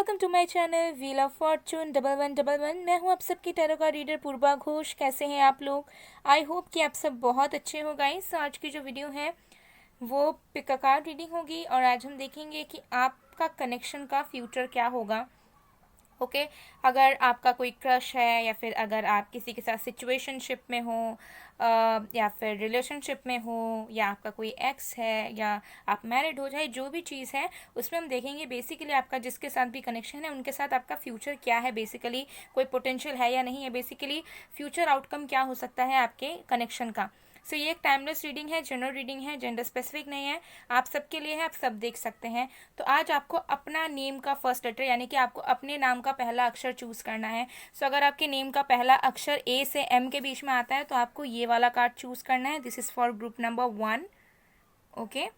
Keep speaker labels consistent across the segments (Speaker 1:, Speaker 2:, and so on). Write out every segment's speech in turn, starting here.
Speaker 1: Welcome to my channel wheel of fortune 1111। मैं हूं आप सबकी टैरो का रीडर पूर्वा घोष। कैसे हैं आप लोग? आई होप कि आप सब बहुत अच्छे हो गाइस। तो आज की जो वीडियो है वो पिक अ कार्ड रीडिंग होगी और आज हम देखेंगे कि आपका कनेक्शन का फ्यूचर क्या होगा। ओके अगर आपका कोई क्रश है या फिर अगर आप किसी के साथ सिचुएशनशिप में हो या फिर रिलेशनशिप में हो या आपका कोई एक्स है या आप मैरिड हो, चाहे जो भी चीज़ है उसमें हम देखेंगे बेसिकली आपका जिसके साथ भी कनेक्शन है उनके साथ आपका फ्यूचर क्या है, बेसिकली कोई पोटेंशियल है या नहीं है, बेसिकली फ्यूचर आउटकम क्या हो सकता है आपके कनेक्शन का। सो ये एक टाइमलेस रीडिंग है, जनरल रीडिंग है, जेंडर स्पेसिफिक नहीं है, आप सबके लिए है, आप सब देख सकते हैं। तो आज आपको अपना नेम का फर्स्ट लेटर यानी कि आपको अपने नाम का पहला अक्षर चूज करना है। सो अगर आपके नेम का पहला अक्षर ए से एम के बीच में आता है तो आपको ये वाला कार्ड चूज करना है। This is for group number 1। Okay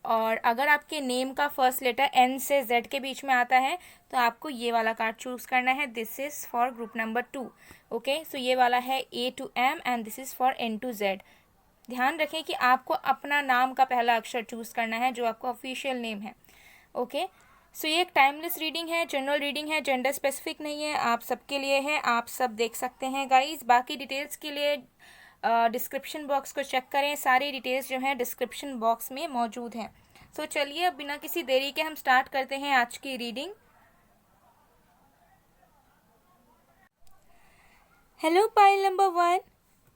Speaker 1: और अगर आपके नेम का फर्स्ट लेटर एन से जेड के बीच में आता है तो आपको ये वाला कार्ड चूज करना है। This is for group number 2। Okay so ये वाला है A to M and this is for N to Z. ध्यान रखें कि आपको अपना नाम का पहला अक्षर चूज करना है जो आपका ऑफिशियल नेम है। ओके सो ये एक टाइमलेस रीडिंग है, जनरल रीडिंग है, जेंडर स्पेसिफिक नहीं है, आप सबके लिए है, आप सब देख सकते हैं गाइस। बाकी डिटेल्स के लिए डिस्क्रिप्शन बॉक्स को चेक करें, सारी डिटेल्स जो है डिस्क्रिप्शन बॉक्स में मौजूद हैं। सो चलिए अब बिना किसी देरी के हम स्टार्ट करते हैं आज की रीडिंग। Hello pile number 1।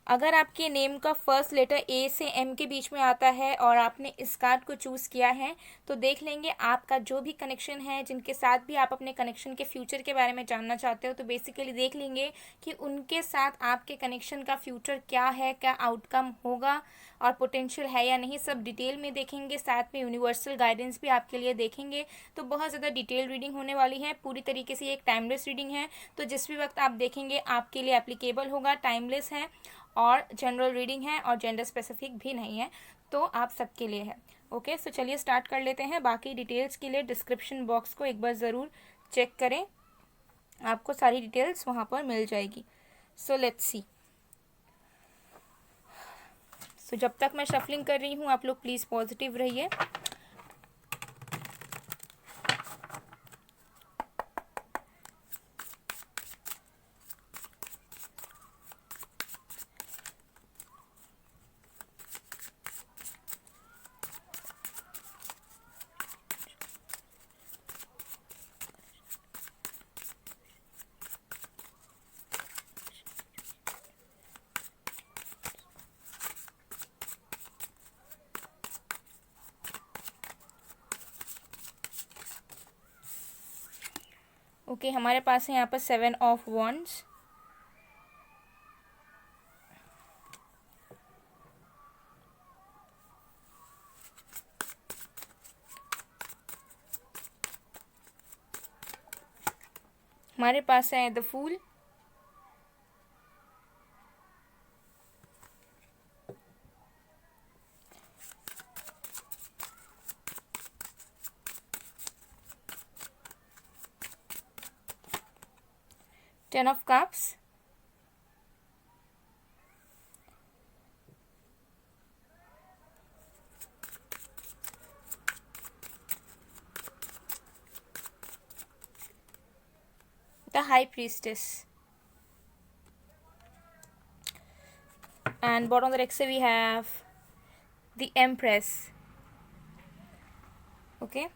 Speaker 1: अगर आपके नेम का फर्स्ट लेटर ए से एम के बीच में आता है और आपने इस कार्ड को चूज़ किया है तो देख लेंगे आपका जो भी कनेक्शन है, जिनके साथ भी आप अपने कनेक्शन के फ्यूचर के बारे में जानना चाहते हो, तो बेसिकली देख लेंगे कि उनके साथ आपके कनेक्शन का फ्यूचर क्या है, क्या आउटकम होगा और पोटेंशियल है या नहीं, सब डिटेल में देखेंगे। साथ में यूनिवर्सल गाइडेंस भी आपके लिए देखेंगे। तो बहुत ज़्यादा डिटेल रीडिंग होने वाली है, पूरी तरीके से ये एक टाइमलेस रीडिंग है। तो जिस भी वक्त आप देखेंगे आपके लिए एप्लीकेबल होगा, टाइमलेस है और जनरल रीडिंग है और जेंडर स्पेसिफिक भी नहीं है, तो आप सबके लिए है। ओके सो चलिए स्टार्ट कर लेते हैं। बाकी डिटेल्स के लिए डिस्क्रिप्शन बॉक्स को एक बार ज़रूर चेक करें, आपको सारी डिटेल्स वहाँ पर मिल जाएगी। So let's see. सो जब तक मैं शफलिंग कर रही हूँ आप लोग प्लीज़ पॉजिटिव रहिए। ओके हमारे पास है यहाँ पर 7 ऑफ वॉन्ड्स, हमारे पास है the fool, ten of cups, the high priestess, and bottom of the deck se we have the empress. Okay,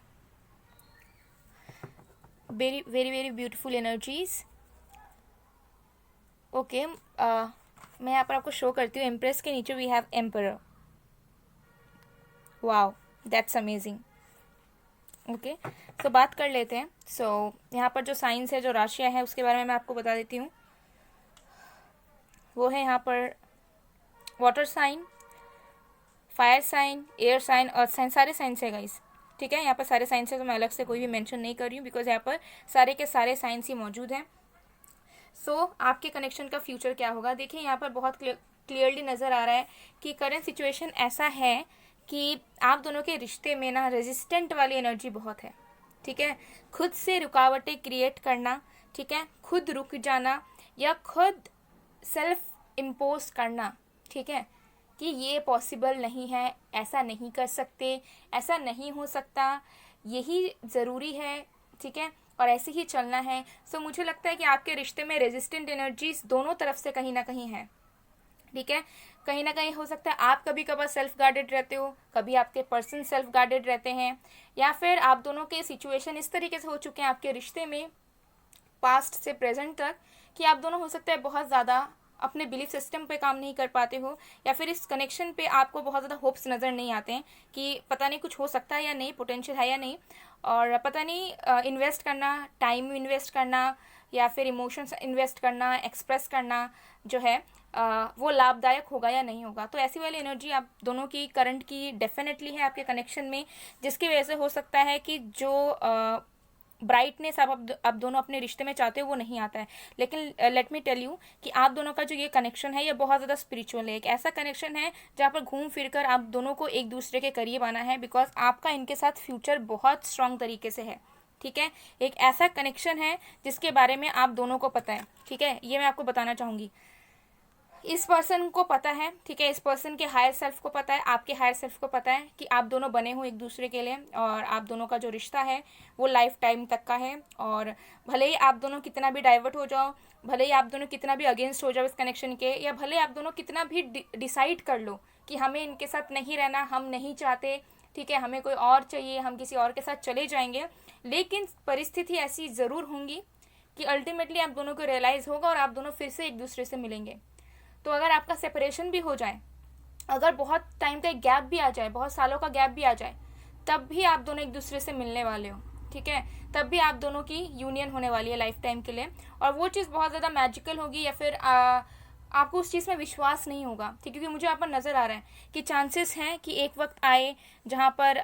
Speaker 1: very very very beautiful energies. Okay मैं यहाँ पर आपको शो करती हूँ। एम्प्रेस के नीचे we have emperor. Wow that's amazing. Okay so बात कर लेते हैं। सो यहाँ पर जो साइंस है, जो राशियाँ हैं, उसके बारे में मैं आपको बता देती हूँ। वो है यहाँ पर water sign, fire sign, air sign, earth sign, सारे साइंस है गाइस। ठीक है, यहाँ पर सारे साइंस है तो मैं अलग से कोई भी मेंशन नहीं कर रही हूँ बिकॉज यहाँ पर सारे के सारे साइंस ही मौजूद हैं। सो आपके कनेक्शन का फ्यूचर क्या होगा, देखिए यहाँ पर बहुत क्लियरली नज़र आ रहा है कि करंट सिचुएशन ऐसा है कि आप दोनों के रिश्ते में ना रेजिस्टेंट वाली एनर्जी बहुत है। ठीक है, खुद से रुकावटें क्रिएट करना, ठीक है, खुद रुक जाना या खुद सेल्फ इम्पोज करना, ठीक है, कि ये पॉसिबल नहीं है, ऐसा नहीं कर सकते, ऐसा नहीं हो सकता, यही ज़रूरी है, ठीक है, और ऐसे ही चलना है। सो मुझे लगता है कि आपके रिश्ते में रेजिस्टेंट एनर्जीज दोनों तरफ से कहीं ना कहीं है, ठीक है। कहीं ना कहीं हो सकता है आप कभी कभार सेल्फ गार्डेड रहते हो, कभी आपके पर्सन सेल्फ गार्डेड रहते हैं, या फिर आप दोनों के सिचुएशन इस तरीके से हो चुके हैं आपके रिश्ते में पास्ट से प्रेजेंट तक कि आप दोनों हो सकता है बहुत ज़्यादा अपने बिलीफ सिस्टम पे काम नहीं कर पाते हो, या फिर इस कनेक्शन पे आपको बहुत ज़्यादा होप्स नज़र नहीं आते हैं कि पता नहीं कुछ हो सकता है या नहीं, पोटेंशियल है या नहीं, और पता नहीं इन्वेस्ट करना, टाइम इन्वेस्ट करना या फिर इमोशंस इन्वेस्ट करना, एक्सप्रेस करना जो है वो लाभदायक होगा या नहीं होगा। तो ऐसी वाली एनर्जी आप दोनों की करंट की डेफिनेटली है आपके कनेक्शन में, जिसकी वजह से हो सकता है कि जो ब्राइटनेस आप दोनों अपने रिश्ते में चाहते हो वो नहीं आता है। लेकिन लेट मी टेल यू कि आप दोनों का जो ये कनेक्शन है ये बहुत ज़्यादा स्पिरिचुअल है, एक ऐसा कनेक्शन है जहाँ पर घूम फिर कर आप दोनों को एक दूसरे के करीब आना है, बिकॉज आपका इनके साथ फ्यूचर बहुत स्ट्रांग तरीके से है, ठीक है। एक ऐसा कनेक्शन है जिसके बारे में आप दोनों को पता है, ठीक है, ये मैं आपको बताना चाहूँगी। इस पर्सन को पता है, ठीक है, इस पर्सन के हायर सेल्फ को पता है, आपके हायर सेल्फ को पता है कि आप दोनों बने हो एक दूसरे के लिए, और आप दोनों का जो रिश्ता है वो लाइफ टाइम तक का है। और भले ही आप दोनों कितना भी डाइवर्ट हो जाओ, भले ही आप दोनों कितना भी अगेंस्ट हो जाओ इस कनेक्शन के, या भले आप दोनों कितना भी डिसाइड कर लो कि हमें इनके साथ नहीं रहना, हम नहीं चाहते, ठीक है, हमें कोई और चाहिए, हम किसी और के साथ चले जाएंगे, लेकिन परिस्थिति ऐसी ज़रूर होंगी कि अल्टीमेटली आप दोनों को रियलाइज़ होगा और आप दोनों फिर से एक दूसरे से मिलेंगे। तो अगर आपका सेपरेशन भी हो जाए, अगर बहुत टाइम का एक गैप भी आ जाए, बहुत सालों का गैप भी आ जाए, तब भी आप दोनों एक दूसरे से मिलने वाले हो, ठीक है, तब भी आप दोनों की यूनियन होने वाली है लाइफ टाइम के लिए। और वो चीज़ बहुत ज़्यादा मैजिकल होगी, या फिर आपको उस चीज़ में विश्वास नहीं होगा, ठीक है, क्योंकि मुझे यहाँ पर नज़र आ रहा है कि चांसेस हैं कि एक वक्त आए जहाँ पर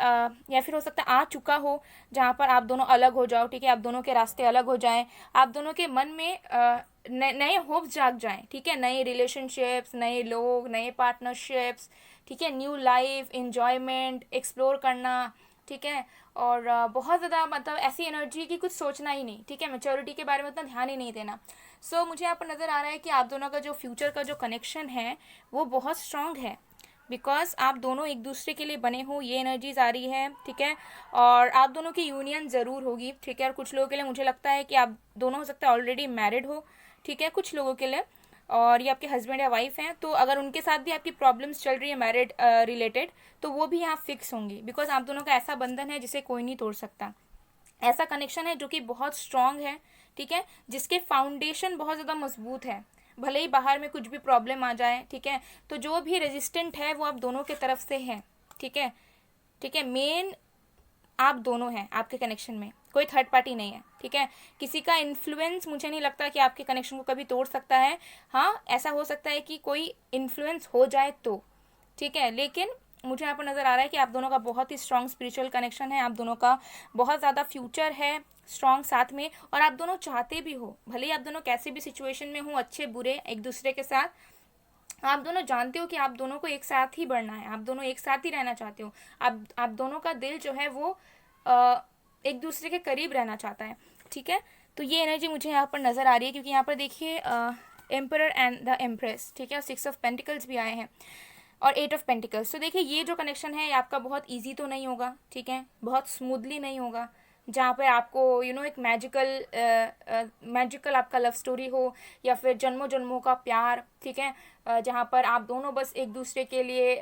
Speaker 1: या फिर हो सकता है आ चुका हो जहाँ पर आप दोनों अलग हो जाओ, ठीक है, आप दोनों के रास्ते अलग हो जाएं, आप दोनों के मन में नए होप्स जाग जाएं, ठीक है, नए रिलेशनशिप्स, नए लोग, नए पार्टनरशिप्स, ठीक है, न्यू लाइफ, एन्जॉयमेंट, एक्सप्लोर करना, ठीक है, और बहुत ज़्यादा मतलब ऐसी एनर्जी की कुछ सोचना ही नहीं, ठीक है, मैच्योरिटी के बारे में उतना ध्यान ही नहीं देना। सो मुझे यहाँ पर नज़र आ रहा है कि आप दोनों का जो फ्यूचर का जो कनेक्शन है वो बहुत स्ट्रांग है, बिकॉज आप दोनों एक दूसरे के लिए बने हो, ये एनर्जीज आ रही है, ठीक है, और आप दोनों की यूनियन ज़रूर होगी, ठीक है। और कुछ लोगों के लिए मुझे लगता है कि आप दोनों हो सकता है ऑलरेडी मैरिड हो, ठीक है, कुछ लोगों के लिए, और ये आपके हस्बैंड या वाइफ हैं, तो अगर उनके साथ भी आपकी प्रॉब्लम्स चल रही है मैरिड रिलेटेड, तो वो भी यहाँ फिक्स होंगी, बिकॉज आप दोनों का ऐसा बंधन है जिसे कोई नहीं तोड़ सकता, ऐसा कनेक्शन है जो कि बहुत स्ट्रांग है, ठीक है, जिसके फाउंडेशन बहुत ज़्यादा मजबूत है, भले ही बाहर में कुछ भी प्रॉब्लम आ जाए, ठीक है, तो जो भी रेजिस्टेंट है वो आप दोनों के तरफ से है, ठीक है, ठीक है, मेन आप दोनों हैं आपके कनेक्शन में, कोई थर्ड पार्टी नहीं है, ठीक है। किसी का इन्फ्लुएंस मुझे नहीं लगता कि आपके कनेक्शन को कभी तोड़ सकता है। हाँ, ऐसा हो सकता है कि कोई इन्फ्लुएंस हो जाए तो, ठीक है, लेकिन मुझे यहाँ पर नज़र आ रहा है कि आप दोनों का बहुत ही स्ट्रॉन्ग स्पिरिचुअल कनेक्शन है, आप दोनों का बहुत ज़्यादा फ्यूचर है स्ट्रॉन्ग साथ में, और आप दोनों चाहते भी हो, भले ही आप दोनों कैसे भी सिचुएशन में हो, अच्छे बुरे एक दूसरे के साथ, आप दोनों जानते हो कि आप दोनों को एक साथ ही बढ़ना है, आप दोनों एक साथ ही रहना चाहते हो, आप दोनों का दिल जो है वो एक दूसरे के करीब रहना चाहता है, ठीक है। तो ये एनर्जी मुझे यहाँ पर नज़र आ रही है, क्योंकि यहाँ पर देखिए एम्परर एंड द एम्प्रेस, ठीक है, 6 ऑफ पेंटिकल्स भी आए हैं और 8 ऑफ पेंटिकल्स। तो देखिए ये जो कनेक्शन है आपका बहुत ईजी तो नहीं होगा, ठीक है, बहुत स्मूथली नहीं होगा, जहाँ पे आपको एक मैजिकल आपका लव स्टोरी हो, या फिर जन्मों जन्मों का प्यार, ठीक है, जहाँ पर आप दोनों बस एक दूसरे के लिए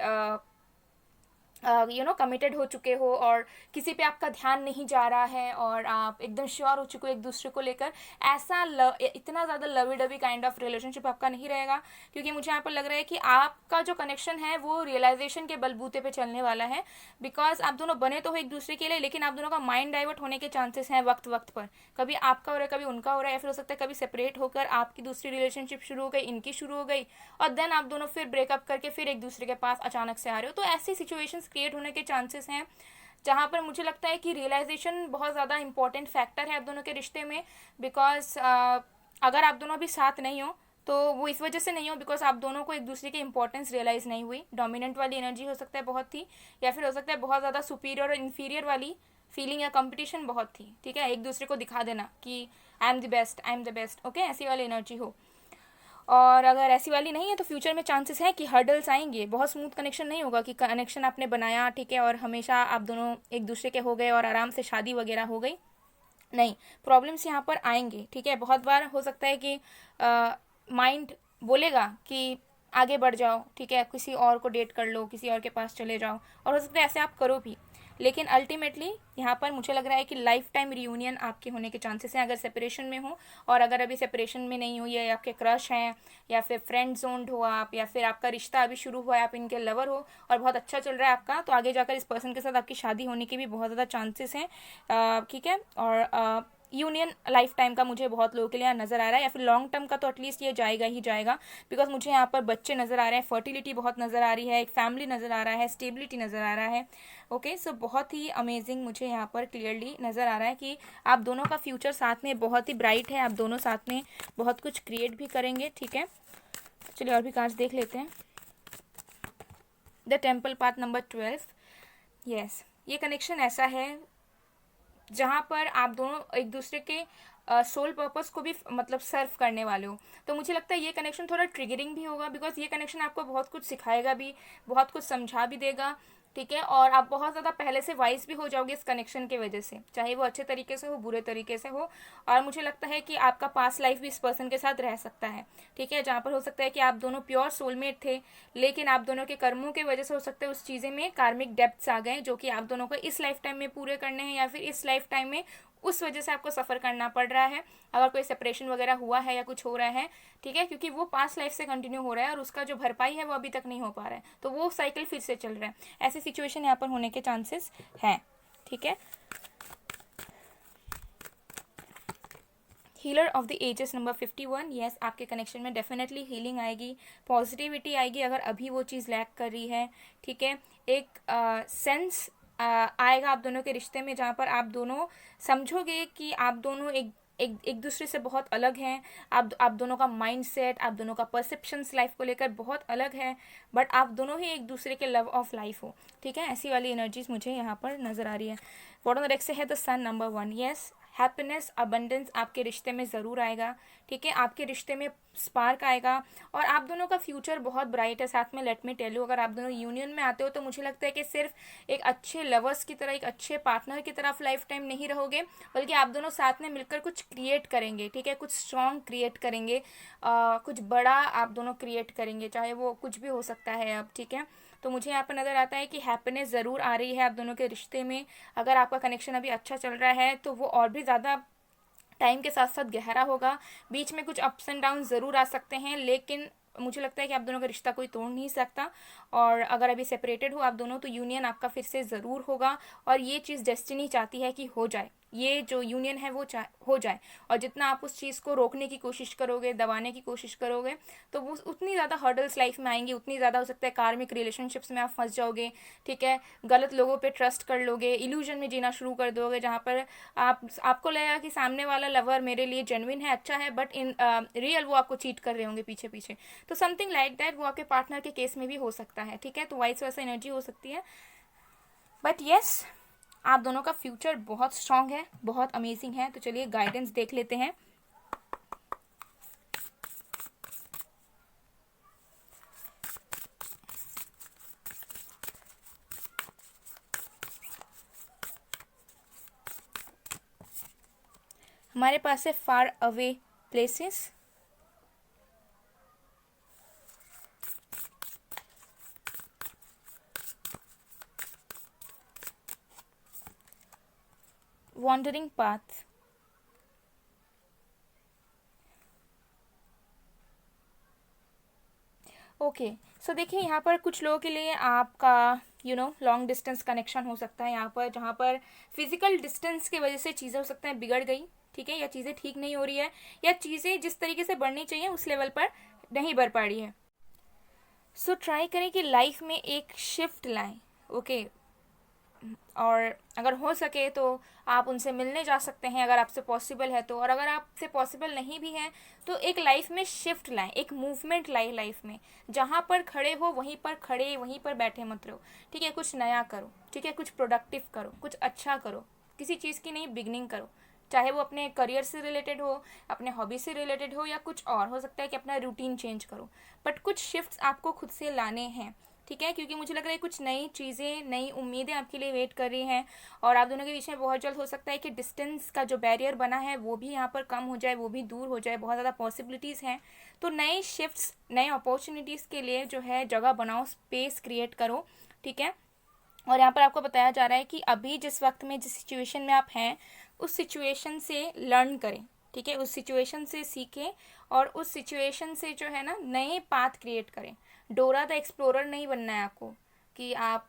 Speaker 1: कमिटेड हो चुके हो, और किसी पे आपका ध्यान नहीं जा रहा है, और आप एकदम श्योर हो चुके हो एक दूसरे को लेकर, ऐसा इतना ज़्यादा lovey dovey kind of relationship आपका नहीं रहेगा, क्योंकि मुझे यहाँ पर लग रहा है कि आपका जो कनेक्शन है वो रियलाइजेशन के बलबूते पे चलने वाला है, बिकॉज आप दोनों बने तो हो एक दूसरे के लिए, लेकिन आप दोनों का माइंड डाइवर्ट होने के चांसेस हैं वक्त वक्त पर, कभी आपका हो रहा है, कभी उनका हो रहा है, या फिर हो सकता है कभी सेपरेट होकर आपकी दूसरी रिलेशनशिप शुरू हो गई, इनकी शुरू हो गई, और देन आप दोनों फिर ब्रेकअप करके फिर एक दूसरे के पास अचानक से आ रहे हो। तो ऐसी सिचुएशंस क्रिएट होने के चांसेस हैं, जहाँ पर मुझे लगता है कि रियलाइजेशन बहुत ज़्यादा इंपॉर्टेंट फैक्टर है आप दोनों के रिश्ते में, बिकॉज अगर आप दोनों अभी साथ नहीं हो तो वो इस वजह से नहीं हो बिकॉज आप दोनों को एक दूसरे की इंपॉर्टेंस रियलाइज़ नहीं हुई, डोमिनेंट वाली एनर्जी हो सकता है बहुत थी, या फिर हो सकता है बहुत ज़्यादा सुपीरियर और इन्फीरियर वाली फीलिंग या कंपटीशन बहुत थी, ठीक है, एक दूसरे को दिखा देना कि I am the best, I am the best, okay, ऐसी वाली एनर्जी हो। और अगर ऐसी वाली नहीं है तो फ्यूचर में चांसेस है कि हर्डल्स आएंगे, बहुत स्मूथ कनेक्शन नहीं होगा कि कनेक्शन आपने बनाया, ठीक है, और हमेशा आप दोनों एक दूसरे के हो गए और आराम से शादी वगैरह हो गई, नहीं, प्रॉब्लम्स यहाँ पर आएंगे, ठीक है। बहुत बार हो सकता है कि माइंड बोलेगा कि आगे बढ़ जाओ, ठीक है, किसी और को डेट कर लो, किसी और के पास चले जाओ, और हो सकता है ऐसे आप करो भी, लेकिन अल्टीमेटली यहाँ पर मुझे लग रहा है कि लाइफ टाइम रियूनियन आपके होने के चांसेस हैं अगर सेपरेशन में हो। और अगर अभी सेपरेशन में नहीं हुई है, आपके क्रश हैं, या फिर फ्रेंड जोन्ड हो आप, या फिर आपका रिश्ता अभी शुरू हुआ है, आप इनके लवर हो और बहुत अच्छा चल रहा है आपका, तो आगे जाकर इस पर्सन के साथ आपकी शादी होने के भी बहुत ज़्यादा चांसेस हैं, ठीक है। और यूनियन लाइफ टाइम का मुझे बहुत लोगों के लिए यहाँ नज़र आ रहा है, या फिर लॉन्ग टर्म का तो एटलीस्ट ये जाएगा ही जाएगा, बिकॉज मुझे यहाँ पर बच्चे नज़र आ रहे हैं, फर्टिलिटी बहुत नज़र आ रही है, एक फैमिली नज़र आ रहा है, स्टेबिलिटी नज़र आ रहा है। ओके, सो बहुत ही अमेजिंग मुझे यहाँ पर क्लियरली नज़र आ रहा है कि आप दोनों का फ्यूचर साथ में बहुत ही ब्राइट है, आप दोनों साथ में बहुत कुछ क्रिएट भी करेंगे, ठीक है। चलिए और भी कार्ड्स देख लेते हैं। The temple path number 12। Yes, ये कनेक्शन ऐसा है जहाँ पर आप दोनों एक दूसरे के सोल पर्पस को भी मतलब सर्व करने वाले हो। तो मुझे लगता है ये कनेक्शन थोड़ा ट्रिगरिंग भी होगा, बिकॉज ये कनेक्शन आपको बहुत कुछ सिखाएगा भी, बहुत कुछ समझा भी देगा, ठीक है। और आप बहुत ज़्यादा पहले से वाइज भी हो जाओगे इस कनेक्शन की वजह से, चाहे वो अच्छे तरीके से हो, बुरे तरीके से हो। और मुझे लगता है कि आपका पास्ट लाइफ भी इस पर्सन के साथ रह सकता है, ठीक है, जहाँ पर हो सकता है कि आप दोनों प्योर सोलमेट थे, लेकिन आप दोनों के कर्मों की वजह से हो सकता है उस चीज़ें में कार्मिक डेप्थ्स आ गए, जो कि आप दोनों को इस लाइफ टाइम में पूरे करने हैं, या फिर इस लाइफ टाइम में उस वजह से आपको सफ़र करना पड़ रहा है, अगर कोई सेपरेशन वगैरह हुआ है या कुछ हो रहा है, ठीक है, क्योंकि वो पास्ट लाइफ से कंटिन्यू हो रहा है और उसका जो भरपाई है वो अभी तक नहीं हो पा रहा है, तो वो साइकिल फिर से चल रहा है। ऐसी सिचुएशन यहाँ पर होने के चांसेस हैं, ठीक है। Healer of the ages number 51। Yes, आपके कनेक्शन में डेफिनेटली हीलिंग आएगी, पॉजिटिविटी आएगी अगर अभी वो चीज़ लैक कर रही है, ठीक है। एक सेंस आएगा आप दोनों के रिश्ते में, जहाँ पर आप दोनों समझोगे कि आप दोनों एक दूसरे से बहुत अलग हैं। आप दोनों का माइंड सेट, आप दोनों का परसेप्शंस लाइफ को लेकर बहुत अलग है, बट आप दोनों ही एक दूसरे के लव ऑफ लाइफ हो, ठीक है। ऐसी वाली एनर्जीज मुझे यहाँ पर नज़र आ रही है। बॉटम रेक से है the sun number 1। Yes, happiness, abundance आपके रिश्ते में ज़रूर आएगा, ठीक है। आपके रिश्ते में स्पार्क आएगा और आप दोनों का फ्यूचर बहुत ब्राइट है। साथ में लेट मी टेल यू, अगर आप दोनों यूनियन में आते हो तो मुझे लगता है कि सिर्फ एक अच्छे लवर्स की तरह, एक अच्छे पार्टनर की तरफ लाइफ टाइम नहीं रहोगे, बल्कि आप दोनों साथ में मिलकर कुछ क्रिएट करेंगे, ठीक है, कुछ स्ट्रॉन्ग क्रिएट करेंगे, कुछ बड़ा आप दोनों क्रिएट करेंगे, चाहे वो कुछ भी हो सकता है अब, ठीक है। तो मुझे यहाँ पर नज़र आता है कि हैप्पीनेस ज़रूर आ रही है आप दोनों के रिश्ते में। अगर आपका कनेक्शन अभी अच्छा चल रहा है तो वो और भी ज़्यादा टाइम के साथ साथ गहरा होगा। बीच में कुछ अप्स एंड डाउन ज़रूर आ सकते हैं, लेकिन मुझे लगता है कि आप दोनों का रिश्ता कोई तोड़ नहीं सकता। और अगर अभी सेपरेटेड हो आप दोनों तो यूनियन आपका फिर से ज़रूर होगा, और ये चीज़ डेस्टिनी चाहती है कि हो जाए, ये जो यूनियन है वो हो जाए। और जितना आप उस चीज़ को रोकने की कोशिश करोगे, दबाने की कोशिश करोगे, तो वो उतनी ज़्यादा हर्डल्स लाइफ में आएंगी, उतनी ज़्यादा हो सकता है कार्मिक रिलेशनशिप्स में आप फंस जाओगे, ठीक है। गलत लोगों पे ट्रस्ट कर लोगे, इल्यूजन में जीना शुरू कर दोगे, जहाँ पर आपको लगेगा कि सामने वाला लवर मेरे लिए जेन्युइन है, अच्छा है, बट इन रियल वो आपको चीट कर रहे होंगे पीछे पीछे। तो समथिंग लाइक दैट वो आपके पार्टनर के केस में भी हो सकता है, ठीक है। तो वाइस वैसा एनर्जी हो सकती है, बट येस, आप दोनों का फ्यूचर बहुत स्ट्रांग है, बहुत अमेजिंग है। तो चलिए गाइडेंस देख लेते हैं। हमारे पास है far away places, wandering path, okay. So देखिए यहाँ पर कुछ लोगों के लिए आपका लॉन्ग डिस्टेंस कनेक्शन हो सकता है यहाँ पर, जहाँ पर फिजिकल डिस्टेंस की वजह से चीज़ें हो सकता है बिगड़ गई, ठीक है, या चीज़ें ठीक नहीं हो रही है, या चीज़ें जिस तरीके से बढ़नी चाहिए उस लेवल पर नहीं बढ़ पा रही है। सो ट्राई करें कि लाइफ में एक शिफ्ट लाएं, ओके। और अगर हो सके तो आप उनसे मिलने जा सकते हैं अगर आपसे पॉसिबल है तो, और अगर आपसे पॉसिबल नहीं भी है तो एक लाइफ में शिफ्ट लाएं, एक मूवमेंट लाएं लाइफ में, जहाँ पर खड़े हो वहीं पर खड़े, वहीं पर बैठे मत रहो, ठीक है। कुछ नया करो, ठीक है, कुछ प्रोडक्टिव करो, कुछ अच्छा करो, किसी चीज़ की नई बिगनिंग करो, चाहे वो अपने करियर से रिलेटेड हो, अपने हॉबी से रिलेटेड हो, या कुछ और हो सकता है कि अपना रूटीन चेंज करो, बट कुछ शिफ्ट्स आपको खुद से लाने हैं, ठीक है, क्योंकि मुझे लग रहा है कुछ नई चीज़ें, नई उम्मीदें आपके लिए वेट कर रही हैं और आप दोनों के बीच में बहुत जल्द हो सकता है कि डिस्टेंस का जो बैरियर बना है वो भी यहाँ पर कम हो जाए, वो भी दूर हो जाए, बहुत ज़्यादा पॉसिबिलिटीज़ हैं। तो नए शिफ्ट्स, नए अपॉर्चुनिटीज़ के लिए जो है जगह बनाओ, स्पेस क्रिएट करो, ठीक है। और यहाँ पर आपको बताया जा रहा है कि अभी जिस वक्त में, जिस सिचुएशन में आप हैं, उस सिचुएशन से लर्न करें, ठीक है, उस सिचुएशन से सीखें और उस सिचुएशन से जो है ना नए पाथ क्रिएट करें। डोरा द एक्सप्लोरर नहीं बनना है आपको कि आप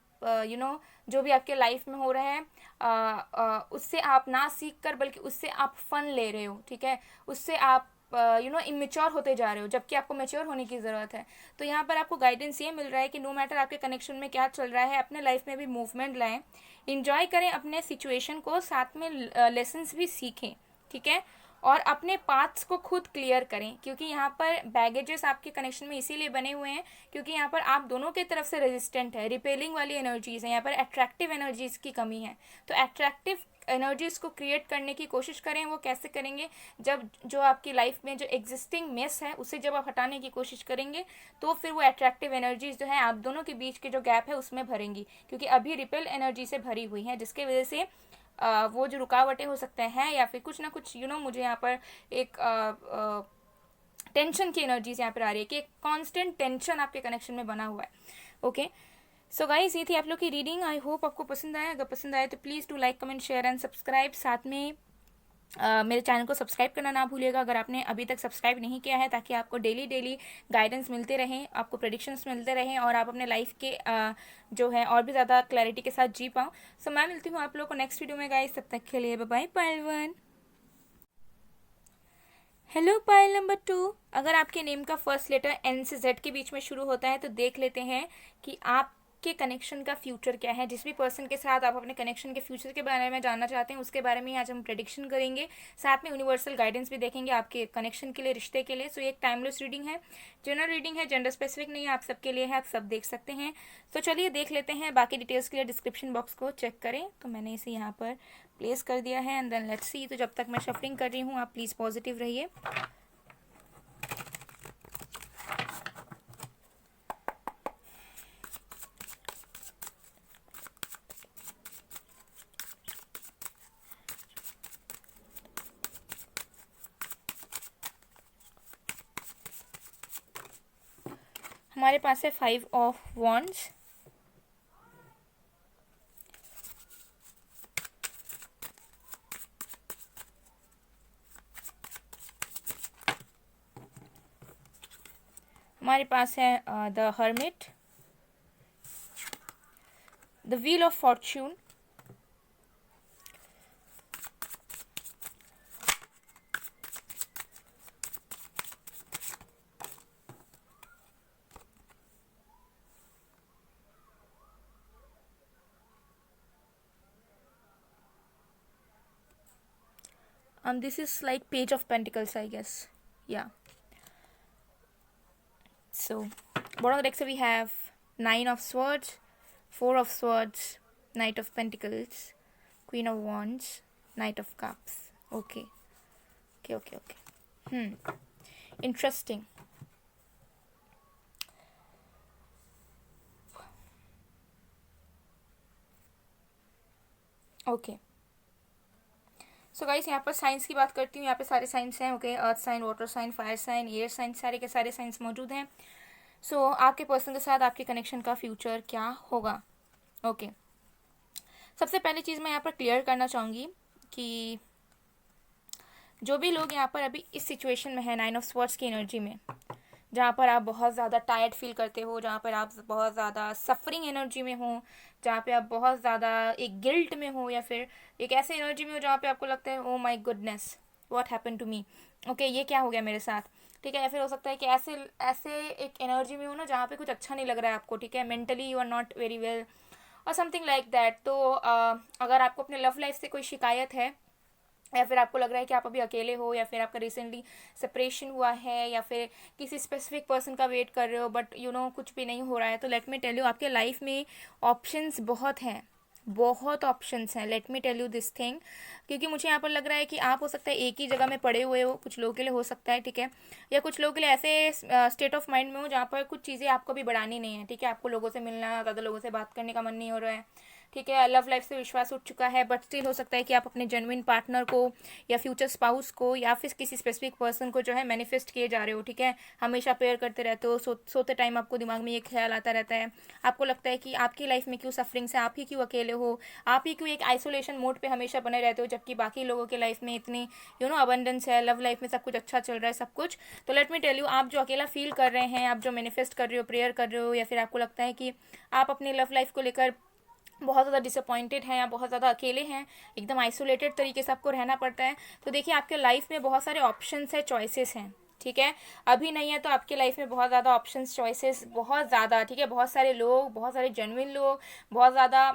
Speaker 1: जो भी आपके लाइफ में हो रहा है उससे आप ना सीख कर, बल्कि उससे आप फन ले रहे हो, ठीक है, उससे आप इमेच्योर होते जा रहे हो, जबकि आपको मैच्योर होने की ज़रूरत है। तो यहाँ पर आपको गाइडेंस ये मिल रहा है कि नो मैटर आपके कनेक्शन में क्या चल रहा है, अपने लाइफ में भी मूवमेंट लाएं, इंजॉय करें अपने सिचुएशन को, साथ में लेसन्स भी सीखें, ठीक है, और अपने पाथ्स को खुद क्लियर करें, क्योंकि यहाँ पर बैगेजेस आपके कनेक्शन में इसीलिए बने हुए हैं क्योंकि यहाँ पर आप दोनों की तरफ से रेजिस्टेंट है, रिपेलिंग वाली एनर्जीज है, यहाँ पर अट्रैक्टिव एनर्जीज की कमी है। तो अट्रैक्टिव एनर्जीज को क्रिएट करने की कोशिश करें। वो कैसे करेंगे? जब जो आपकी लाइफ में जो एग्जिस्टिंग मेस है उसे जब आप हटाने की कोशिश करेंगे तो फिर वो अट्रैक्टिव एनर्जीज जो है आप दोनों के बीच के जो गैप है उसमें भरेंगी, क्योंकि अभी रिपेल एनर्जी से भरी हुई है, जिसके वजह से वो जो रुकावटें हो सकते हैं या फिर कुछ ना कुछ मुझे यहाँ पर एक टेंशन की एनर्जीज यहाँ पर आ रही है कि एक कांस्टेंट टेंशन आपके कनेक्शन में बना हुआ है। ओके, सो गाइस, ये थी आप लोग की रीडिंग। आई होप आपको पसंद आया। अगर पसंद आए तो please do like, comment, share and subscribe. साथ में मेरे चैनल को सब्सक्राइब करना ना भूलिएगा अगर आपने अभी तक सब्सक्राइब नहीं किया है, ताकि आपको डेली गाइडेंस मिलते रहें, आपको प्रेडिक्शंस मिलते रहें और आप अपने लाइफ के जो है और भी ज़्यादा क्लैरिटी के साथ जी पाओ। सो मैं मिलती हूँ आप लोग को नेक्स्ट वीडियो में गाइस, तब तक के लिए bye bye. Pile 1, hello pile number 2। अगर आपके नेम का फर्स्ट लेटर एन से जेड के बीच में शुरू होता है तो देख लेते हैं कि आपके कनेक्शन का फ्यूचर क्या है। जिस भी पर्सन के साथ आप अपने कनेक्शन के फ्यूचर के बारे में जानना चाहते हैं उसके बारे में आज हम प्रेडिक्शन करेंगे, साथ में यूनिवर्सल गाइडेंस भी देखेंगे आपके कनेक्शन के लिए, रिश्ते के लिए। सो ये एक टाइमलेस रीडिंग है, जनरल रीडिंग है, जेंडर स्पेसिफिक नहीं है, आप सबके लिए है, आप सब देख सकते हैं। तो चलिए देख लेते हैं। बाकी डिटेल्स के लिए डिस्क्रिप्शन बॉक्स को चेक करें। तो मैंने इसे यहाँ पर प्लेस कर दिया है एंड देन लेट्स सी। तो जब तक मैं शफलिंग कर रही हूँ आप प्लीज़ पॉजिटिव रहिए। हमारे पास है 5 ऑफ वॉन्ड्स, हमारे पास है the hermit, the wheel of Fortune, this is like page of pentacles, I guess. Yeah. So bottom of the deck, so we have 9 of swords, 4 of swords, knight of pentacles, queen of wands, knight of cups. Okay. Interesting. Okay, so guys यहाँ पर science की बात करती हूँ। यहाँ पे सारे signs हैं। Okay, earth sign, water sign, fire sign, air sign, सारे के सारे साइंस मौजूद हैं। सो आपके पर्सन के साथ आपके कनेक्शन का फ्यूचर क्या होगा? ओके, सबसे पहली चीज़ मैं यहाँ पर क्लियर करना चाहूँगी कि जो भी लोग यहाँ पर अभी इस सिचुएशन में है 9 ऑफ स्वॉर्ड्स की एनर्जी में, जहाँ पर आप बहुत ज़्यादा टायर्ड फील करते हो, जहाँ पर आप बहुत ज़्यादा सफरिंग एनर्जी में हो, जहाँ पे आप बहुत ज़्यादा एक गिल्ट में हो या फिर एक ऐसे एनर्जी में हो जहाँ पे आपको लगता है oh my goodness what happen to me, okay ये क्या हो गया मेरे साथ, ठीक है। या फिर हो सकता है कि ऐसे एक एनर्जी में हो ना जहाँ पे कुछ अच्छा नहीं लग रहा है आपको, ठीक है, mentally you are not very well और समथिंग लाइक दैट। तो अगर आपको अपने लव लाइफ से कोई शिकायत है या फिर आपको लग रहा है कि आप अभी अकेले हो या फिर आपका रिसेंटली सेपरेशन हुआ है या फिर किसी स्पेसिफिक पर्सन का वेट कर रहे हो बट कुछ भी नहीं हो रहा है, तो लेट मी टेल यू आपके लाइफ में ऑप्शंस बहुत हैं। बहुत ऑप्शंस हैं, let me tell you this thing. क्योंकि मुझे यहाँ पर लग रहा है कि आप हो सकता है एक ही जगह में पड़े हुए हो, कुछ लोगों के लिए हो सकता है, ठीक है, या कुछ लोगों के लिए ऐसे स्टेट ऑफ माइंड में हो जहाँ पर कुछ चीज़ें आपको भी बढ़ानी नहीं है, ठीक है, आपको लोगों से मिलना, ज़्यादा लोगों से बात करने का मन नहीं हो रहा है, ठीक है, लव लाइफ से विश्वास उठ चुका है, बट स्टिल हो सकता है कि आप अपने जेन्युइन पार्टनर को या फ्यूचर स्पाउस को या फिर किसी स्पेसिफिक पर्सन को जो है मैनिफेस्ट किए जा रहे हो, ठीक है, हमेशा प्रेयर करते रहते हो, सोते टाइम आपको दिमाग में ये ख्याल आता रहता है, आपको लगता है कि आपकी लाइफ में क्यों सफरिंग्स है, आप ही क्यों अकेले हो, आप ही क्यों एक आइसोलेशन मोड पे हमेशा बने रहते हो, जबकि बाकी लोगों के लाइफ में इतनी अबंडेंस है, लव लाइफ में सब कुछ अच्छा चल रहा है, सब कुछ। तो लेट मी टेल यू, आप जो अकेला फील कर रहे हैं, आप जो मैनिफेस्ट कर रहे हो, प्रेयर कर रहे हो, या फिर आपको लगता है कि आप अपनी लव लाइफ को लेकर बहुत ज़्यादा डिसअपॉइंटेड हैं या बहुत ज़्यादा अकेले हैं, एकदम आइसोलेटेड तरीके से आपको रहना पड़ता है, तो देखिए आपके लाइफ में बहुत सारे ऑप्शंस है, चॉइसेस हैं, ठीक है, अभी नहीं है तो आपके लाइफ में बहुत ज़्यादा ऑप्शंस, चॉइसेस बहुत ज़्यादा, ठीक है, बहुत सारे लोग, बहुत सारे जेन्युइन लोग, बहुत ज़्यादा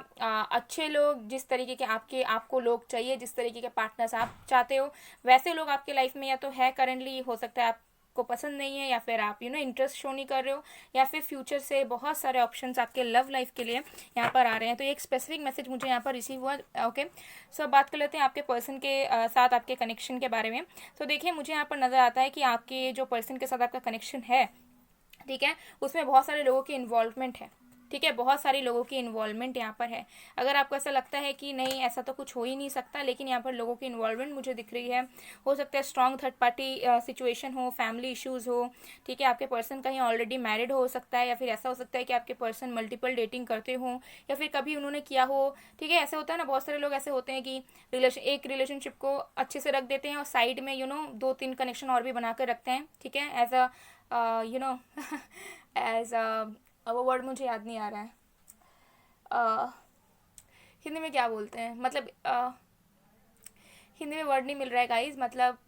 Speaker 1: अच्छे लोग, जिस तरीके के आपको लोग चाहिए, जिस तरीके के पार्टनर्स आप चाहते हो, वैसे लोग आपके लाइफ में या तो है करंटली, हो सकता है आप को पसंद नहीं है, या फिर आप इंटरेस्ट शो नहीं कर रहे हो, या फिर फ्यूचर से बहुत सारे ऑप्शंस आपके लव लाइफ के लिए यहाँ पर आ रहे हैं। तो एक स्पेसिफिक मैसेज मुझे यहाँ पर रिसीव हुआ। ओके, सो अब बात कर लेते हैं आपके पर्सन के साथ आपके कनेक्शन के बारे में। तो देखिए मुझे यहाँ पर नज़र आता है कि आपके जो पर्सन के साथ आपका कनेक्शन है, ठीक है, उसमें बहुत सारे लोगों की इन्वॉल्वमेंट है, ठीक है, बहुत सारी लोगों की इन्वॉल्वमेंट यहाँ पर है। अगर आपको ऐसा लगता है कि नहीं ऐसा तो कुछ हो ही नहीं सकता, लेकिन यहाँ पर लोगों की इन्वॉल्वमेंट मुझे दिख रही है। हो सकता है स्ट्रॉन्ग थर्ड पार्टी सिचुएशन हो, फैमिली इश्यूज़ हो, ठीक है, आपके पर्सन कहीं ऑलरेडी मैरिड हो सकता है, या फिर ऐसा हो सकता है कि आपके पर्सन मल्टीपल डेटिंग करते हो, या फिर कभी उन्होंने किया हो, ठीक है, ऐसे होता है ना, बहुत सारे लोग ऐसे होते हैं कि एक रिलेशनशिप को अच्छे से रख देते हैं और साइड में 2-3 कनेक्शन और भी बनाकर रखते हैं, ठीक है, एज अ एज वो वर्ड मुझे याद नहीं आ रहा है, हिंदी में क्या बोलते हैं, मतलब हिंदी में वर्ड नहीं मिल रहा है गाइज, मतलब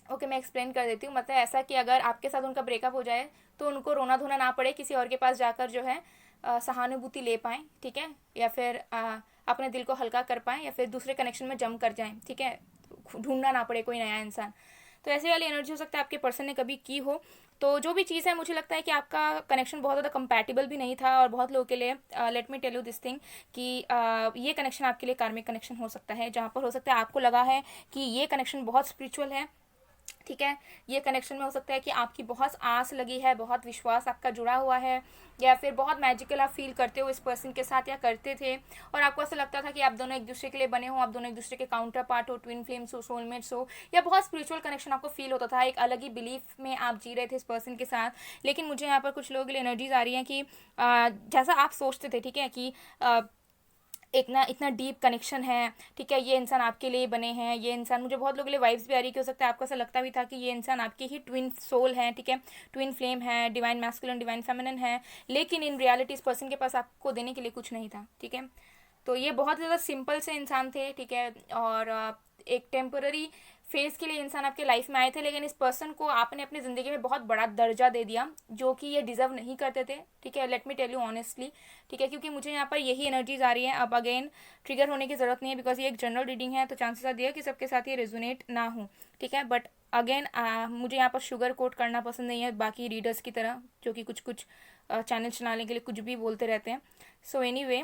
Speaker 1: ओके मैं एक्सप्लेन कर देती हूँ। मतलब ऐसा कि अगर आपके साथ उनका ब्रेकअप हो जाए तो उनको रोना धोना ना पड़े, किसी और के पास जाकर जो है सहानुभूति ले पाएँ, ठीक है, या फिर अपने दिल को हल्का कर पाएँ, या फिर दूसरे कनेक्शन में जम कर जाएँ, ठीक है, ढूंढना ना पड़े कोई नया इंसान। तो ऐसे वाली एनर्जी हो सकता है आपके पर्सन ने कभी की हो। तो जो भी चीज़ है, मुझे लगता है कि आपका कनेक्शन बहुत ज़्यादा कंपैटिबल भी नहीं था, और बहुत लोगों के लिए let me tell you this thing कि ये कनेक्शन आपके लिए कार्मिक कनेक्शन हो सकता है, जहाँ पर हो सकता है आपको लगा है कि ये कनेक्शन बहुत स्पिरिचुअल है, ठीक है, ये कनेक्शन में हो सकता है कि आपकी बहुत आस लगी है, बहुत विश्वास आपका जुड़ा हुआ है, या फिर बहुत मैजिकल आप फील करते हो इस पर्सन के साथ या करते थे, और आपको ऐसा लगता था कि आप दोनों एक दूसरे के लिए बने हो, आप दोनों एक दूसरे के काउंटर पार्ट हो, ट्विन फ्लेम्स हो, सोलमेट्स हो, या बहुत स्पिरिचुअल कनेक्शन आपको फील होता था, एक अलग ही बिलीफ में आप जी रहे थे इस पर्सन के साथ। लेकिन मुझे यहाँ पर कुछ लोगों के लिए एनर्जीज आ रही हैं कि जैसा आप सोचते थे, ठीक है, कि इतना डीप कनेक्शन है, ठीक है, ये इंसान आपके लिए बने हैं, ये इंसान, मुझे बहुत लोगों के लिए वाइब्स भी आ रही कि हो सकता है आपको ऐसा लगता भी था कि ये इंसान आपके ही ट्विन सोल है, ठीक है, ट्विन फ्लेम है, डिवाइन मैस्कुलिन डिवाइन फेमिनिन है, लेकिन इन रियलिटी इस पर्सन के पास आपको देने के लिए कुछ नहीं था, ठीक है। तो ये बहुत ज़्यादा सिंपल से इंसान थे, ठीक है, और एक टेम्पररी फेज के लिए इंसान आपके लाइफ में आए थे, लेकिन इस पर्सन को आपने अपनी ज़िंदगी में बहुत बड़ा दर्जा दे दिया जो कि ये डिज़र्व नहीं करते थे, ठीक है, let me tell you honestly, ठीक है, क्योंकि मुझे यहाँ पर यही एनर्जीज आ रही हैं। अब अगेन ट्रिगर होने की ज़रूरत नहीं है, बिकॉज ये एक जनरल रीडिंग है, तो चांसेस आर देयर कि सबके साथ ये रेजोनेट ना हो, ठीक है, बट अगेन मुझे यहाँ पर शुगर कोट करना पसंद नहीं है बाकी रीडर्स की तरह, जो कि कुछ कुछ चैनल चलाने के लिए कुछ भी बोलते रहते हैं। सो एनीवे,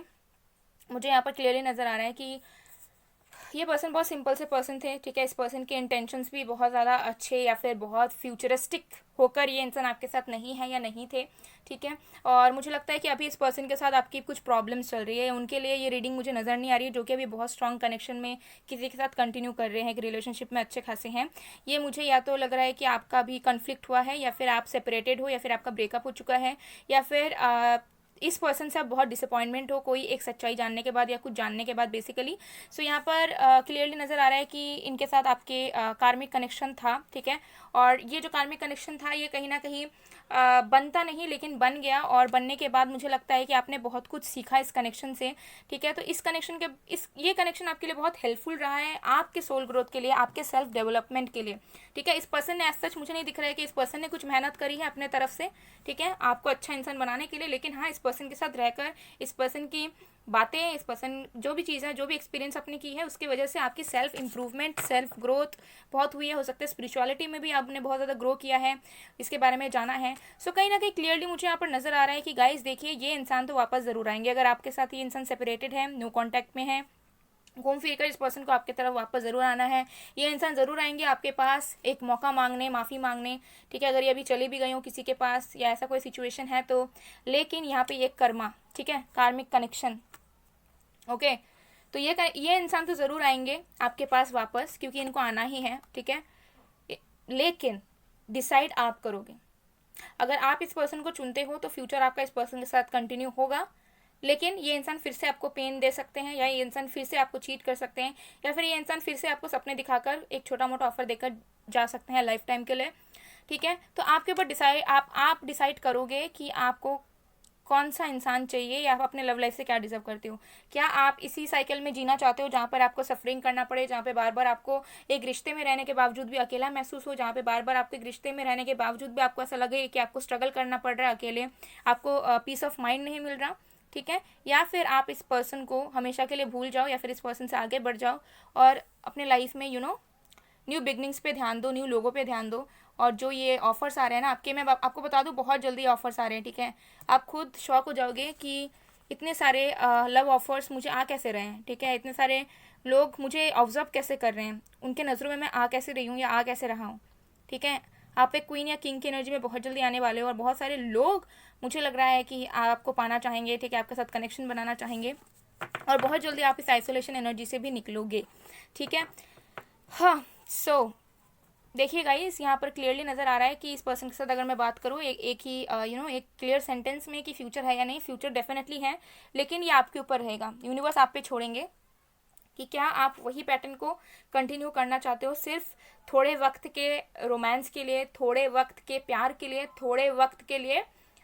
Speaker 1: मुझे यहाँ पर क्लियरली नज़र आ रहा है कि ये पर्सन बहुत सिंपल से पर्सन थे, ठीक है, इस पर्सन के इंटेंशंस भी बहुत ज़्यादा अच्छे या फिर बहुत फ्यूचरिस्टिक होकर ये इंसान आपके साथ नहीं है या नहीं थे, ठीक है, और मुझे लगता है कि अभी इस पर्सन के साथ आपकी कुछ प्रॉब्लम्स चल रही है, उनके लिए ये रीडिंग मुझे नज़र नहीं आ रही है, जो कि अभी बहुत स्ट्रॉन्ग कनेक्शन में किसी के साथ कंटिन्यू कर रहे हैं, एक रिलेशनशिप में अच्छे खासे हैं। ये मुझे या तो लग रहा है कि आपका भी कन्फ्लिक्ट हुआ है, या फिर आप सेपरेटेड हो, या फिर आपका ब्रेकअप हो चुका है, या फिर इस पर्सन से आप बहुत डिसअपॉइंटमेंट हो कोई एक सच्चाई जानने के बाद या कुछ जानने के बाद बेसिकली। सो यहाँ पर क्लियरली नज़र आ रहा है कि इनके साथ आपके कार्मिक कनेक्शन था, ठीक है, और ये जो कार्मिक कनेक्शन था ये कहीं ना कहीं बनता नहीं लेकिन बन गया, और बनने के बाद मुझे लगता है कि आपने बहुत कुछ सीखा इस कनेक्शन से, ठीक है, तो इस कनेक्शन के ये कनेक्शन आपके लिए बहुत हेल्पफुल रहा है आपके सोल ग्रोथ के लिए, आपके सेल्फ डेवलपमेंट के लिए, ठीक है। इस पर्सन ने एज सच मुझे नहीं दिख रहा है कि इस पर्सन ने कुछ मेहनत करी है अपने तरफ से, ठीक है, आपको अच्छा इंसान बनाने के लिए, लेकिन हाँ इस पर्सन पर्सन के साथ रहकर, इस पर्सन की बातें, इस पर्सन जो भी चीज़ें, जो भी एक्सपीरियंस आपने की है, उसकी वजह से आपकी सेल्फ इम्प्रूवमेंट, सेल्फ ग्रोथ बहुत हुई है। हो सकता है स्पिरिचुअलिटी में भी आपने बहुत ज़्यादा ग्रो किया है, इसके बारे में जाना है। सो कहीं ना कहीं क्लियरली मुझे यहाँ पर नजर आ रहा है कि गाइस देखिए, ये इंसान तो वापस ज़रूर आएंगे। अगर आपके साथ ये इंसान सेपरेटेड है, नो कॉन्टैक्ट में है, घूम फिर कर इस पर्सन को आपकी तरफ वापस ज़रूर आना है। ये इंसान ज़रूर आएंगे आपके पास एक मौका मांगने, माफ़ी मांगने, ठीक है, अगर ये अभी चली भी गई हो किसी के पास या ऐसा कोई सिचुएशन है तो। लेकिन यहाँ पे ये कर्मा, ठीक है, कार्मिक कनेक्शन, ओके। तो ये इंसान तो ज़रूर आएंगे आपके पास वापस, क्योंकि इनको आना ही है, ठीक है। लेकिन डिसाइड आप करोगे। अगर आप इस पर्सन को चुनते हो तो फ्यूचर आपका इस पर्सन के साथ कंटिन्यू होगा, लेकिन ये इंसान फिर से आपको पेन दे सकते हैं, या ये इंसान फिर से आपको चीट कर सकते हैं, या फिर ये इंसान फिर से आपको सपने दिखाकर एक छोटा मोटा ऑफर देकर जा सकते हैं लाइफ टाइम के लिए, ठीक है। तो आपके ऊपर डिसाइड, आप डिसाइड करोगे कि आपको कौन सा इंसान चाहिए, या आप अपने लव लाइफ से क्या डिजर्व करते हो। क्या आप इसी साइकिल में जीना चाहते हो जहाँ पर आपको सफरिंग करना पड़े, जहाँ पे बार बार आपको एक रिश्ते में रहने के बावजूद भी अकेला महसूस हो, जहाँ पे बार बार आपको एक रिश्ते में रहने के बावजूद भी आपको ऐसा लगे कि आपको स्ट्रगल करना पड़ रहा है अकेले, आपको पीस ऑफ माइंड नहीं मिल रहा, ठीक है। या फिर आप इस पर्सन को हमेशा के लिए भूल जाओ, या फिर इस पर्सन से आगे बढ़ जाओ और अपने लाइफ में न्यू बिगनिंग्स पे ध्यान दो, न्यू लोगों पे ध्यान दो। और जो ये ऑफर्स आ रहे हैं ना आपके, मैं आपको बता दूं बहुत जल्दी ऑफर्स आ रहे हैं, ठीक है। आप खुद शॉक हो जाओगे कि इतने सारे लव ऑफर्स मुझे आ कैसे रहे हैं, ठीक है। इतने सारे लोग मुझे ऑब्जर्व कैसे कर रहे हैं, उनके नज़रों में मैं आ कैसे रही हूँ या आ कैसे रहा हूँ, ठीक है। आप एक क्वीन या किंग की एनर्जी में बहुत जल्दी आने वाले हो, और बहुत सारे लोग मुझे लग रहा है कि आपको पाना चाहेंगे, ठीक है, आपके साथ कनेक्शन बनाना चाहेंगे, और बहुत जल्दी आप इस आइसोलेशन एनर्जी से भी निकलोगे, ठीक है। हाँ, सो देखिए गाइस, यहाँ पर क्लियरली नज़र आ रहा है कि इस पर्सन के साथ अगर मैं बात करूँ एक ही एक क्लियर सेंटेंस में कि फ्यूचर है या नहीं, फ्यूचर डेफिनेटली है, लेकिन ये आपके ऊपर रहेगा। यूनिवर्स आप पे छोड़ेंगे कि क्या आप वही पैटर्न को कंटिन्यू करना चाहते हो, सिर्फ थोड़े वक्त के रोमांस के लिए, थोड़े वक्त के प्यार के लिए, थोड़े वक्त के लिए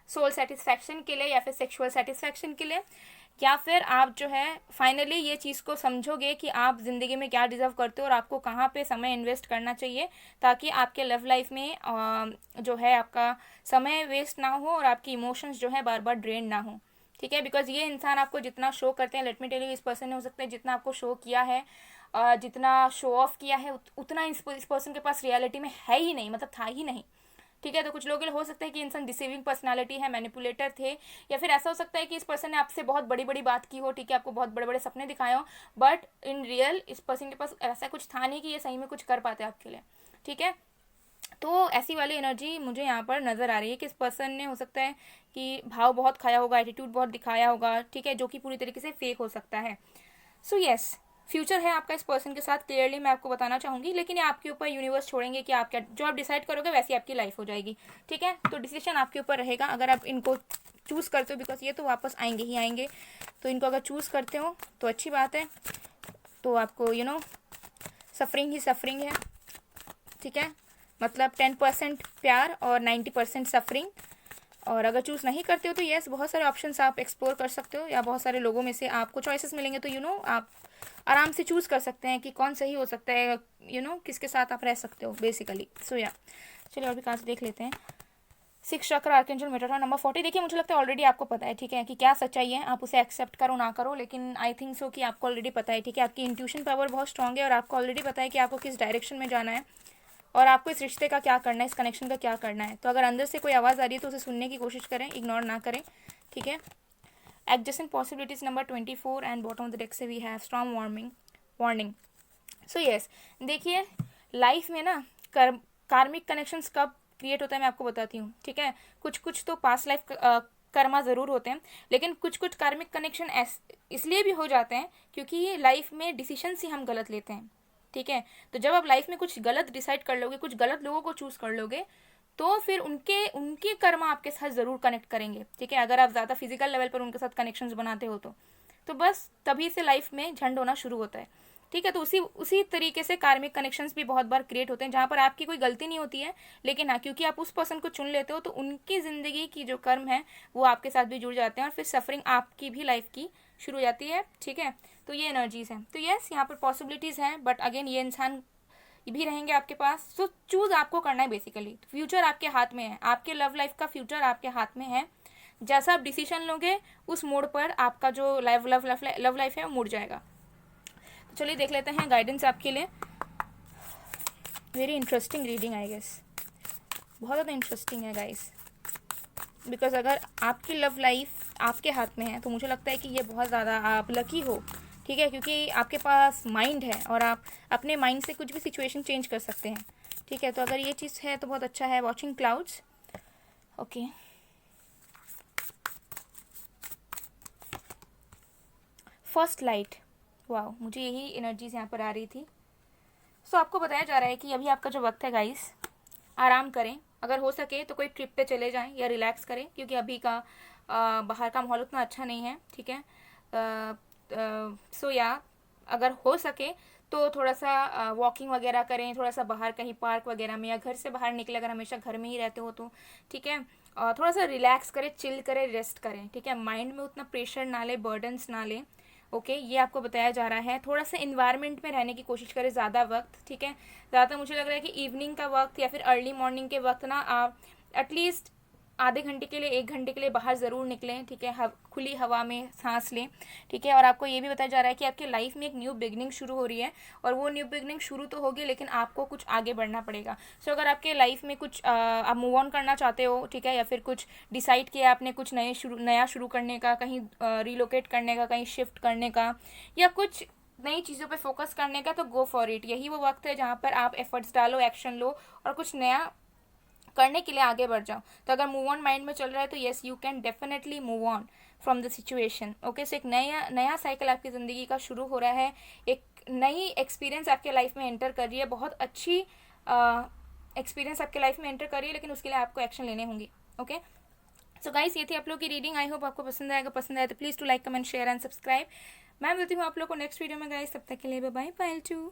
Speaker 1: सोल सेटिस्फैक्शन के लिए, या फिर सेक्सुअल सेटिस्फैक्शन के लिए, या फिर आप जो है फाइनली ये चीज़ को समझोगे कि आप ज़िंदगी में क्या डिज़र्व करते हो और आपको कहाँ पे समय इन्वेस्ट करना चाहिए, ताकि आपके लव लाइफ में जो है आपका समय वेस्ट ना हो और आपकी इमोशंस जो है बार बार ड्रेन ना हो, ठीक है। बिकॉज ये इंसान आपको जितना शो करते हैं, लेट मी टेल यू, इस पर्सन ने हो सकता है जितना आपको शो किया है, जितना शो ऑफ किया है, उतना इस पर्सन के पास रियलिटी में है ही नहीं, मतलब था ही नहीं, ठीक है। तो कुछ लोगों के लिए हो सकता है कि इंसान डिसीविंग पर्सनालिटी है, मैनिपुलेटर थे, या फिर ऐसा हो सकता है कि इस पर्सन ने आपसे बहुत बड़ी बड़ी बात की हो, ठीक है, आपको बहुत बड़े बड़े सपने दिखाए हो, बट इन रियल इस पर्सन के पास ऐसा कुछ था नहीं कि ये सही में कुछ कर पाते आपके लिए, ठीक है। तो ऐसी वाली एनर्जी मुझे यहाँ पर नज़र आ रही है कि इस पर्सन ने हो सकता है कि भाव बहुत खाया होगा, एटीट्यूड बहुत दिखाया होगा, ठीक है, जो कि पूरी तरीके से फेक हो सकता है। सो यस, फ्यूचर है आपका इस पर्सन के साथ, क्लियरली मैं आपको बताना चाहूँगी, लेकिन ये आपके ऊपर यूनिवर्स छोड़ेंगे कि आप क्या, जो आप डिसाइड करोगे वैसी आपकी लाइफ हो जाएगी, ठीक है। तो डिसीजन आपके ऊपर रहेगा अगर आप इनको चूज़ करते हो, बिकॉज ये तो वापस आएंगे ही आएंगे। तो इनको अगर चूज़ करते हो तो अच्छी बात है, तो आपको सफरिंग ही सफरिंग है, ठीक है, मतलब 10% प्यार और 90% सफरिंग। और अगर चूज़ नहीं करते हो तो यस, बहुत सारे ऑप्शंस आप एक्सप्लोर कर सकते हो, या बहुत सारे लोगों में से आपको चॉइसेस मिलेंगे, तो आप आराम से चूज़ कर सकते हैं कि कौन सही हो सकता है, किसके साथ आप रह सकते हो बेसिकली। सो या चलिए और भी कहाँ से देख लेते हैं। 6 चक्र आर्कएंजल मेटाट्रॉन नंबर 40। देखिए मुझे लगता है ऑलरेडी आपको पता है, ठीक है, कि क्या सच्चाई है, आप उसे एक्सेप्ट करो ना करो, लेकिन आई थिंक सो कि आपको ऑलरेडी पता है, ठीक है। आपकी इंट्यूशन पावर बहुत स्ट्रांग है और आपको ऑलरेडी पता है कि आपको किस डायरेक्शन में जाना है और आपको इस रिश्ते का क्या करना है, इस कनेक्शन का क्या करना है। तो अगर अंदर से कोई आवाज़ आ रही है तो उसे सुनने की कोशिश करें, इग्नोर ना करें, ठीक है। Adjacent possibilities number 24 and bottom of the deck से we have strong warning. So yes, देखिए लाइफ में ना कार्मिक कनेक्शंस कब क्रिएट होता है मैं आपको बताती हूँ, ठीक है। कुछ तो पास्ट लाइफ कर्मा ज़रूर होते हैं, लेकिन कुछ कार्मिक कनेक्शन इसलिए भी हो जाते हैं क्योंकि ये लाइफ में डिसीजंस ही हम गलत लेते हैं, ठीक है। तो जब आप लाइफ में कुछ गलत डिसाइड कर लोगे, कुछ गलत लोगों को चूज कर लोगे, तो फिर उनके कर्मा आपके साथ ज़रूर कनेक्ट करेंगे, ठीक है। अगर आप ज़्यादा फिजिकल लेवल पर उनके साथ कनेक्शंस बनाते हो तो बस तभी से लाइफ में झंड होना शुरू होता है, ठीक है। तो उसी तरीके से कार्मिक कनेक्शंस भी बहुत बार क्रिएट होते हैं जहाँ पर आपकी कोई गलती नहीं होती है, लेकिन हाँ क्योंकि आप उस पर्सन को चुन लेते हो तो उनकी ज़िंदगी की जो कर्म है वो आपके साथ भी जुड़ जाते हैं और फिर सफरिंग आपकी भी लाइफ की शुरू हो जाती है, ठीक है। तो ये एनर्जीज हैं। तो यस, यहाँ पर पॉसिबिलिटीज़ हैं, बट अगेन ये इंसान भी रहेंगे आपके पास। सो चूज आपको करना है बेसिकली। फ्यूचर आपके हाथ में है, आपके लव लाइफ का फ्यूचर आपके हाथ में है। जैसा आप डिसीजन लोगे उस मोड पर आपका जो लव लाइफ है वो मुड़ जाएगा। तो चलिए देख लेते हैं गाइडेंस आपके लिए। Very interesting reading I guess, बहुत ज़्यादा इंटरेस्टिंग है गाइस, बिकॉज अगर आपकी लव लाइफ आपके हाथ में है तो मुझे लगता है कि ये बहुत ज़्यादा आप लकी हो, ठीक है, क्योंकि आपके पास माइंड है और आप अपने माइंड से कुछ भी सिचुएशन चेंज कर सकते हैं, ठीक है। तो अगर ये चीज़ है तो बहुत अच्छा है। Watching clouds, okay. First light, वाह, मुझे यही एनर्जीज यहाँ पर आ रही थी। सो आपको बताया जा रहा है कि अभी आपका जो वक्त है गाइस, आराम करें, अगर हो सके तो कोई ट्रिप पे चले जाएं या रिलैक्स करें, क्योंकि अभी का बाहर का माहौल उतना अच्छा नहीं है, ठीक है। सो या अगर हो सके तो थोड़ा सा वॉकिंग वगैरह करें, थोड़ा सा बाहर कहीं पार्क वगैरह में, या घर से बाहर निकले अगर हमेशा घर में ही रहते हो तो, ठीक है। थोड़ा सा रिलैक्स करें, चिल करें, रेस्ट करें, ठीक है। माइंड में उतना प्रेशर ना ले, बर्डन्स ना ले, ओके। ये आपको बताया जा रहा है। थोड़ा सा इन्वायरमेंट में रहने की कोशिश करें ज़्यादा वक्त, ठीक है। ज़्यादातर मुझे लग रहा है कि इवनिंग का वक्त या फिर अर्ली मॉर्निंग के वक्त ना आप एटलीस्ट आधे घंटे के लिए, 1 घंटे के लिए बाहर ज़रूर निकलें, ठीक है। खुली हवा में सांस लें, ठीक है। और आपको ये भी बताया जा रहा है कि आपके लाइफ में एक न्यू बिगनिंग शुरू हो रही है, और वो न्यू बिगनिंग शुरू तो होगी लेकिन आपको कुछ आगे बढ़ना पड़ेगा। सो अगर आपके लाइफ में कुछ आप मूव ऑन करना चाहते हो, ठीक है, या फिर कुछ डिसाइड किया आपने कुछ नया शुरू करने का, कहीं रिलोकेट करने का, कहीं शिफ्ट करने का, या कुछ नई चीज़ों पे फोकस करने का, तो गो फॉर इट। यही वो वक्त है जहाँ पर आप एफर्ट्स डालो, एक्शन लो और कुछ नया करने के लिए आगे बढ़ जाओ। तो अगर मूव ऑन माइंड में चल रहा है तो yes, you can definitely move on from the situation, okay. So एक नया साइकिल आपकी ज़िंदगी का शुरू हो रहा है, एक नई एक्सपीरियंस आपके लाइफ में एंटर कर रही है, बहुत अच्छी एक्सपीरियंस आपके लाइफ में एंटर कर रही है, लेकिन उसके लिए आपको एक्शन लेने होंगे, ओके। सो गाइस, ये थी आप लोग की रीडिंग। आई होप आपको पसंद आएगा। पसंद आए तो please to like, comment, share and subscribe. मैं मिलती हूँ आप लोग को नेक्स्ट वीडियो में गाइस, तब तक के लिए बाय बाय, पायल टू।